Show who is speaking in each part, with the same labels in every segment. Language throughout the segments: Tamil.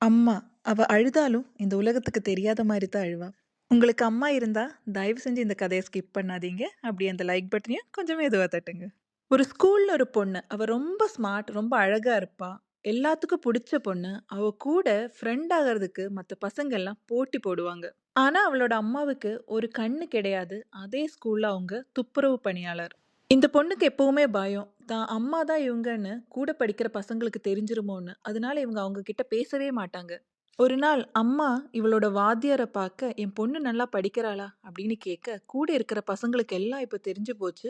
Speaker 1: அம்மா. அவ அழுதாலும் இந்த உலகத்துக்கு தெரியாத மாரி தான் அழுவா. உங்களுக்கு அம்மா இருந்தா, தயவு செஞ்சு இந்த கதைய ஸ்கிப் பண்ணாதீங்க. அப்படியே அந்த லைக் பட்டனையும் கொஞ்சம் மெதுவா தட்டுங்க. ஒரு ஸ்கூல்ல ஒரு பொண்ணு. அவ ரொம்ப ஸ்மார்ட், ரொம்ப அழகா இருப்பா. எல்லாத்துக்கும் புடிச்ச பொண்ணு. அவ கூட ஃப்ரெண்ட் ஆகறதுக்கு மத்த பசங்க எல்லாம் போட்டி போடுவாங்க. ஆனா அவளோட அம்மாவுக்கு ஒரு கண்ணு கிடையாது. அதே ஸ்கூல்ல அவங்க துப்புரவு பணியாளர். இந்த பொண்ணுக்கு எப்பவுமே பயம். தான் அம்மா தான் இவங்கன்னு கூட படிக்கிற பசங்களுக்கு தெரிஞ்சிருமோன்னு. அதனால இவங்க அவங்க கிட்ட பேசவே மாட்டாங்க. ஒரு நாள் அம்மா இவளோட வாத்தியார பார்க்க, "என் பொண்ணு நல்லா படிக்கிறாளா?" அப்படின்னு கேட்க, கூட இருக்கிற பசங்களுக்கு எல்லாம் இப்ப தெரிஞ்சு போச்சு.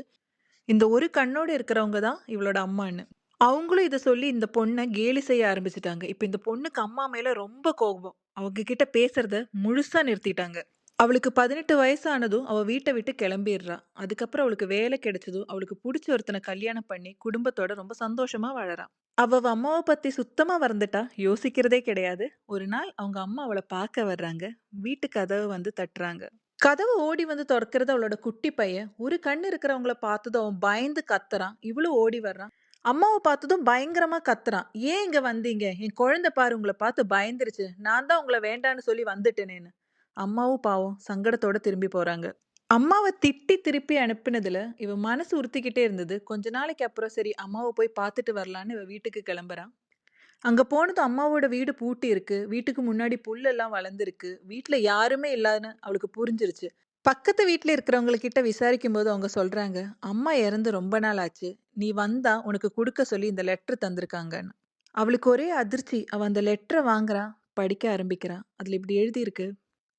Speaker 1: இந்த ஒரு கண்ணோட இருக்கிறவங்க தான் இவளோட அம்மான்னு. அவங்களும் இத சொல்லி இந்த பொண்ண கேலி செய்ய ஆரம்பிச்சுட்டாங்க. இப்ப இந்த பொண்ணுக்கு அம்மா மேல ரொம்ப கோபம். அவங்க கிட்ட பேசுறத முழுசா நிறுத்திட்டாங்க. அவளுக்கு 18 வயசானதும் அவ வீட்ட விட்டு கிளம்பிர்றா. அதுக்கப்புறம் அவளுக்கு வேலை கிடைச்சதும், அவளுக்கு புடிச்ச ஒருத்தன கல்யாணம் பண்ணி, குடும்பத்தோட ரொம்ப சந்தோஷமா வாழறா. அவ அம்மாவ பத்தி சுத்தமா மறந்துட்டா. யோசிக்கிறதே கிடையாது. ஒரு நாள் அவங்க அம்மா அவள பார்க்க வர்றாங்க. வீட்டு கதவ வந்து தட்டுறாங்க. கதவ ஓடி வந்து தொறக்கிறது அவளோட குட்டி பையன். ஒரு கண்ணு இருக்கிறவங்கள பார்த்ததும் அவன் பயந்து கத்துறான். இவளும் ஓடி வர்றா. அம்மாவ பார்த்ததும் பயங்கரமா கத்துறான். "ஏன் இங்க வந்தீங்க? என் குழந்தை பாரு உங்கள பார்த்து பயந்துருச்சு. நான் தான் உங்கள வேண்டான்னு சொல்லி வந்துட்டேனேன்னு." அம்மாவும் பாவம் சங்கடத்தோட திரும்பி போறாங்க. அம்மாவ திட்டி திருப்பி அனுப்புனதுல இவ மனசு உறுத்திக்கிட்டே இருந்தது. கொஞ்ச நாளைக்கு அப்புறம் சரி அம்மாவ போய் பார்த்துட்டு வரலான்னு இவ வீட்டுக்கு கிளம்புறா. அங்க போனதும் அம்மாவோட வீடு பூட்டி இருக்கு. வீட்டுக்கு முன்னாடி புல்லெல்லாம் வளர்ந்திருக்கு. வீட்ல யாருமே இல்லான்னு அவளுக்கு புரிஞ்சிருச்சு. பக்கத்து வீட்ல இருக்கிறவங்க கிட்ட விசாரிக்கும்போது அவங்க சொல்றாங்க, "அம்மா இறந்து ரொம்ப நாள் ஆச்சு. நீ வந்தா உனக்கு குடுக்க சொல்லி இந்த லெட்டர் தந்திருக்காங்கன்னு." அவளுக்கு ஒரே அதிர்ச்சி. அவ அந்த லெட்டர வாங்குறா, படிக்க ஆரம்பிக்கிறா. அதுல இப்படி எழுதியிருக்கு.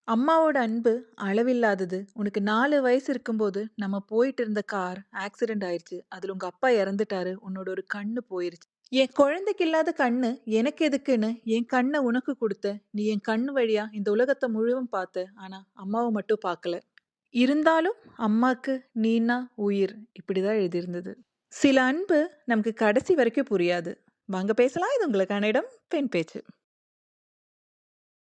Speaker 1: அம்மாவோட அன்பு அளவில்லாதது. உனக்கு 4 வயசு இருக்கும்போது நம்ம போயிட்டு இருந்த கார் ஆக்சிடென்ட் ஆயிருச்சு. அதுல உங்க அப்பா இறந்துட்டாரு. உன்னோட ஒரு கண்ணு போயிருச்சு. என் குழந்தைக்கு இல்லாத கண்ணு எனக்கு எதுக்குன்னு என் கண்ண உனக்கு குடுத்த. நீ என் கண்ணு வழியா இந்த உலகத்த முழுவதும் பார்த்த. ஆனா அம்மாவ மட்டும் பார்க்கல. இருந்தாலும் அம்மாக்கு நீனா உயிர். இப்படிதான் எழுதியிருந்தது. சில அன்பு நமக்கு கடைசி வரைக்கும் புரியாது. வாங்க பேசலாம். இது உங்களுக்கான இடம். பெண் பேச்சு.